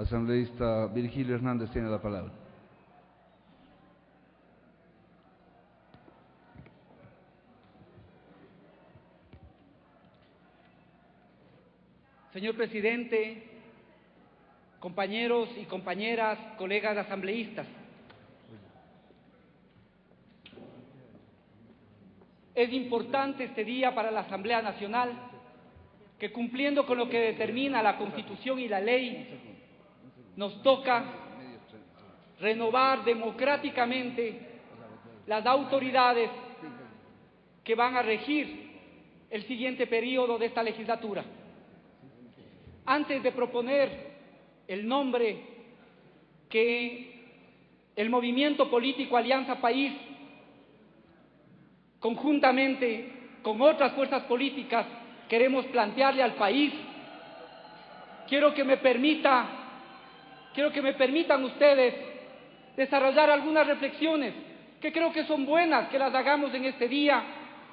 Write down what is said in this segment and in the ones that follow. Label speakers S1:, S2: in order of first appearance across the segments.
S1: Asambleísta Virgilio Hernández tiene la palabra.
S2: Señor presidente, compañeros y compañeras, colegas asambleístas, es importante este día para la Asamblea Nacional que, cumpliendo con lo que determina la Constitución y la ley, nos toca renovar democráticamente las autoridades que van a regir el siguiente periodo de esta legislatura. Antes de proponer el nombre que el movimiento político Alianza País, conjuntamente con otras fuerzas políticas, queremos plantearle al país, quiero que me permitan ustedes desarrollar algunas reflexiones que creo que son buenas que las hagamos en este día,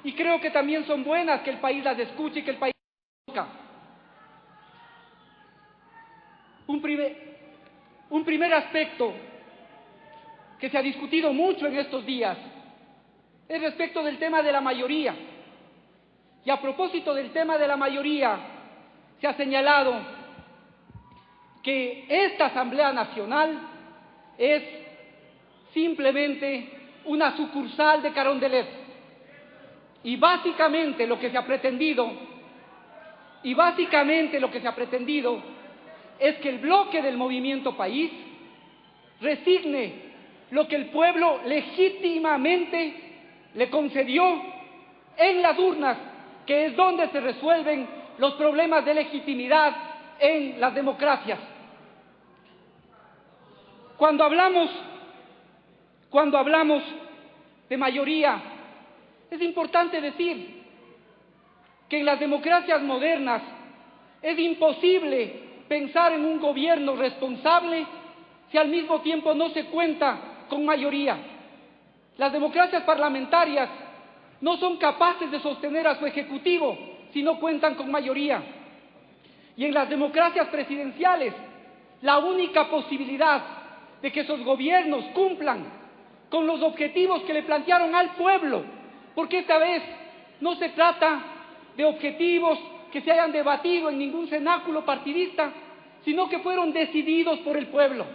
S2: y creo que también son buenas que el país las escuche y que el país las conozca. Un primer aspecto que se ha discutido mucho en estos días es respecto del tema de la mayoría. Y a propósito del tema de la mayoría, se ha señalado que esta Asamblea Nacional es simplemente una sucursal de Carondelet. Y básicamente lo que se ha pretendido es que el bloque del Movimiento País resigne lo que el pueblo legítimamente le concedió en las urnas, que es donde se resuelven los problemas de legitimidad en las democracias. Cuando hablamos de mayoría, es importante decir que en las democracias modernas es imposible pensar en un gobierno responsable si al mismo tiempo no se cuenta con mayoría. Las democracias parlamentarias no son capaces de sostener a su ejecutivo si no cuentan con mayoría. Y en las democracias presidenciales, la única posibilidad de que esos gobiernos cumplan con los objetivos que le plantearon al pueblo, porque esta vez no se trata de objetivos que se hayan debatido en ningún cenáculo partidista, sino que fueron decididos por el pueblo.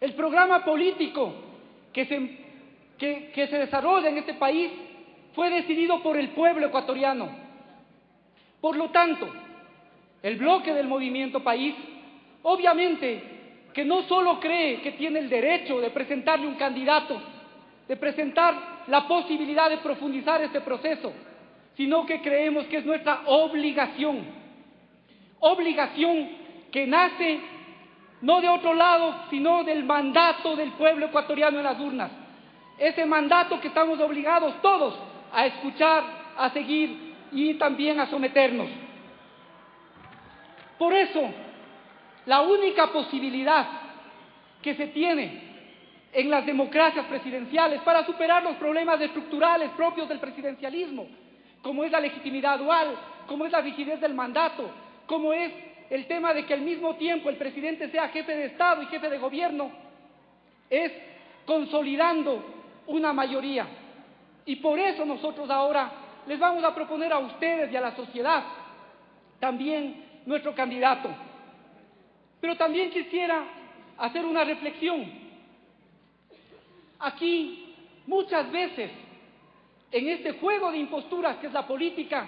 S2: El programa político que se desarrolla en este país fue decidido por el pueblo ecuatoriano. Por lo tanto, el bloque del Movimiento País, obviamente, que no solo cree que tiene el derecho de presentarle un candidato, de presentar la posibilidad de profundizar este proceso, sino que creemos que es nuestra obligación que nace no de otro lado, sino del mandato del pueblo ecuatoriano en las urnas. Ese mandato que estamos obligados todos a escuchar, a seguir y también a someternos. Por eso, la única posibilidad que se tiene en las democracias presidenciales para superar los problemas estructurales propios del presidencialismo, como es la legitimidad dual, como es la rigidez del mandato, como es el tema de que al mismo tiempo el presidente sea jefe de Estado y jefe de gobierno, es consolidando una mayoría. Y por eso nosotros ahora les vamos a proponer a ustedes y a la sociedad también nuestro candidato. Pero también quisiera hacer una reflexión. Aquí, muchas veces, en este juego de imposturas que es la política,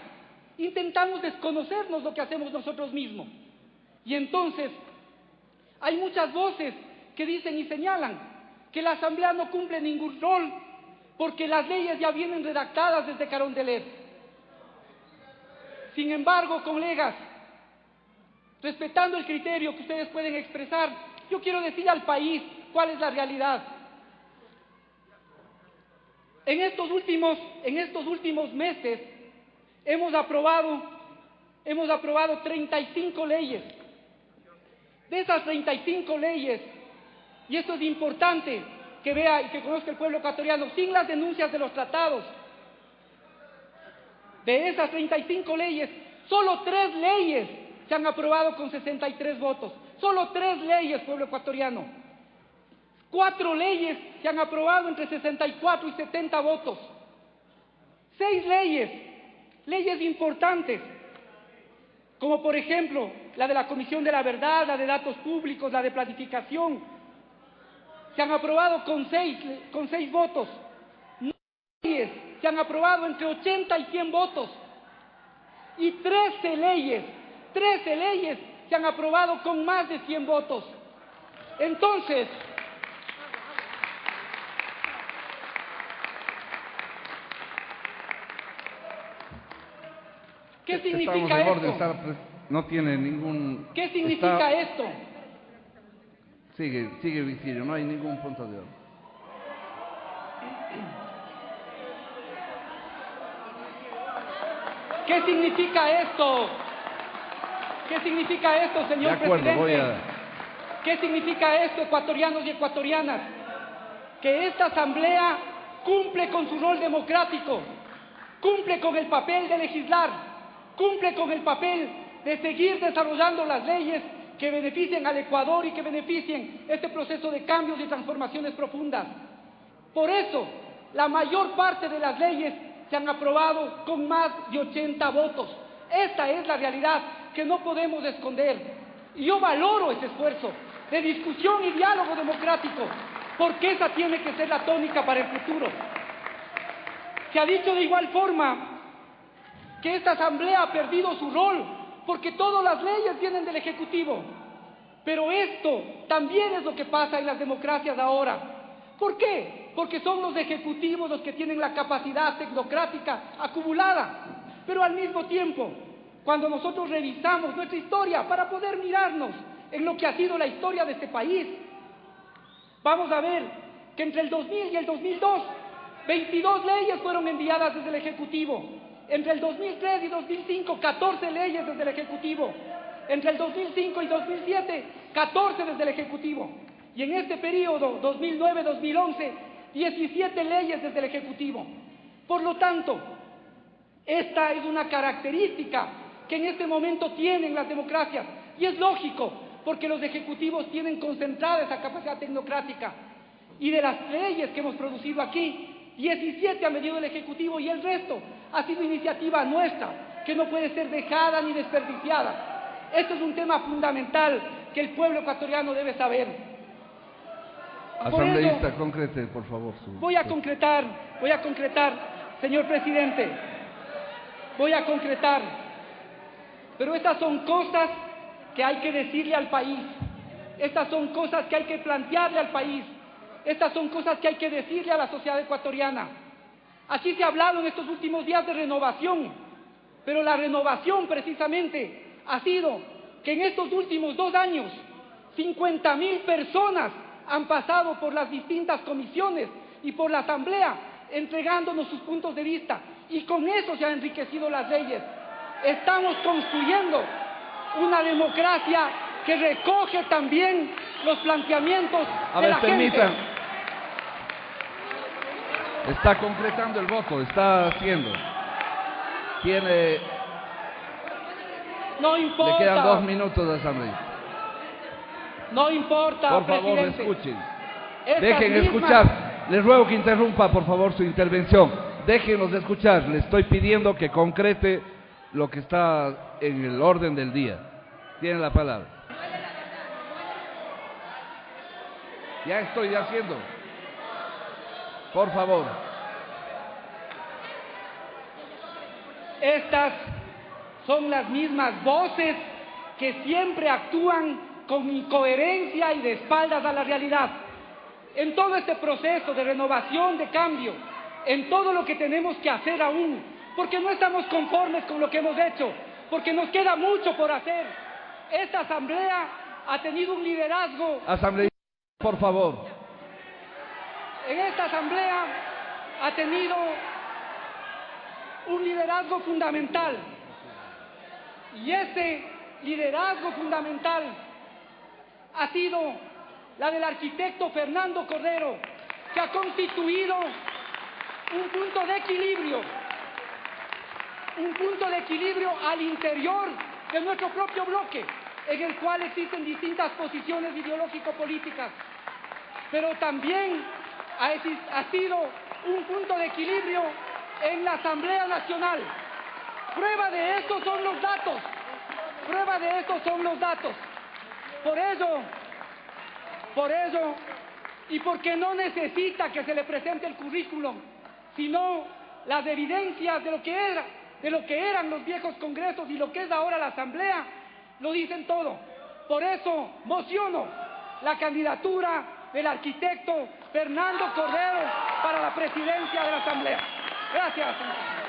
S2: intentamos desconocernos lo que hacemos nosotros mismos. Y entonces, hay muchas voces que dicen y señalan que la Asamblea no cumple ningún rol porque las leyes ya vienen redactadas desde Carondelet. Sin embargo, colegas, respetando el criterio que ustedes pueden expresar, yo quiero decir al país cuál es la realidad. En estos últimos meses hemos aprobado 35 leyes. De esas 35 leyes, y esto es importante que vea y que conozca el pueblo ecuatoriano, sin las denuncias de los tratados, de esas 35 leyes, solo 3 leyes se han aprobado con 63 votos. Solo 3 leyes, pueblo ecuatoriano. 4 leyes se han aprobado entre 64 y 70 votos. 6 leyes importantes, como por ejemplo la de la Comisión de la Verdad, la de Datos Públicos, la de Planificación, se han aprobado con 6 votos. 9 leyes se han aprobado entre 80 y 100 votos. Y 13 leyes se han aprobado con más de 100 votos. Entonces, ¿qué significa esto?
S1: No tiene ningún...
S2: ¿Qué significa esto?
S1: Sigue, Virgilio, no hay ningún punto de orden.
S2: ¿Qué significa esto? ¿Qué significa esto, señor presidente? ¿Qué significa esto, ecuatorianos y ecuatorianas? Que esta asamblea cumple con su rol democrático, cumple con el papel de legislar, cumple con el papel de seguir desarrollando las leyes que beneficien al Ecuador y que beneficien este proceso de cambios y transformaciones profundas. Por eso, la mayor parte de las leyes se han aprobado con más de 80 votos. Esta es la realidad que no podemos esconder. Y yo valoro ese esfuerzo de discusión y diálogo democrático, porque esa tiene que ser la tónica para el futuro. Se ha dicho de igual forma que esta asamblea ha perdido su rol, porque todas las leyes vienen del Ejecutivo. Pero esto también es lo que pasa en las democracias ahora. ¿Por qué? Porque son los ejecutivos los que tienen la capacidad tecnocrática acumulada. Pero al mismo tiempo, cuando nosotros revisamos nuestra historia para poder mirarnos en lo que ha sido la historia de este país, vamos a ver que entre el 2000 y el 2002, 22 leyes fueron enviadas desde el Ejecutivo. Entre el 2003 y 2005, 14 leyes desde el Ejecutivo. Entre el 2005 y 2007, 14 desde el Ejecutivo. Y en este periodo, 2009-2011, 17 leyes desde el Ejecutivo. Por lo tanto, esta es una característica que en este momento tienen las democracias. Y es lógico, porque los ejecutivos tienen concentrada esa capacidad tecnocrática. Y de las leyes que hemos producido aquí, 17 han venido del Ejecutivo y el resto ha sido iniciativa nuestra, que no puede ser dejada ni desperdiciada. Esto es un tema fundamental que el pueblo ecuatoriano debe saber.
S1: Asambleísta, concrete, por favor.
S2: Voy a concretar, señor presidente. Voy a concretar. Pero estas son cosas que hay que decirle al país. Estas son cosas que hay que plantearle al país. Estas son cosas que hay que decirle a la sociedad ecuatoriana. Aquí se ha hablado en estos últimos días de renovación, pero la renovación precisamente ha sido que en estos últimos 2 años 50.000 personas han pasado por las distintas comisiones y por la asamblea entregándonos sus puntos de vista, y con eso se han enriquecido las leyes. Estamos construyendo una democracia que recoge también los planteamientos de la gente.
S1: Está concretando el voto, está haciendo.
S2: No importa.
S1: Le quedan 2 minutos de asamblea.
S2: No importa,
S1: por favor,
S2: presidente.
S1: escuchen. Dejen escuchar. Les ruego que interrumpa, por favor, su intervención. Déjenos escuchar. Le estoy pidiendo que concrete lo que está en el orden del día. Tiene la palabra. Ya estoy haciendo. Por favor.
S2: Estas son las mismas voces que siempre actúan con incoherencia y de espaldas a la realidad. En todo este proceso de renovación, de cambio, en todo lo que tenemos que hacer aún, porque no estamos conformes con lo que hemos hecho, porque nos queda mucho por hacer. Esta asamblea ha tenido un liderazgo.
S1: Asamblea, por favor.
S2: En esta asamblea ha tenido un liderazgo fundamental. Y ese liderazgo fundamental ha sido la del arquitecto Fernando Cordero, que ha constituido un punto de equilibrio al interior de nuestro propio bloque, en el cual existen distintas posiciones ideológico-políticas, pero también ha sido un punto de equilibrio en la Asamblea Nacional. Prueba de esto son los datos. Prueba de esto son los datos. Por eso, y porque no necesita que se le presente el currículum, sino las evidencias de lo que eran los viejos congresos y lo que es ahora la Asamblea, lo dicen todo. Por eso mociono la candidatura del arquitecto Fernando Cordero para la presidencia de la Asamblea. Gracias, señor.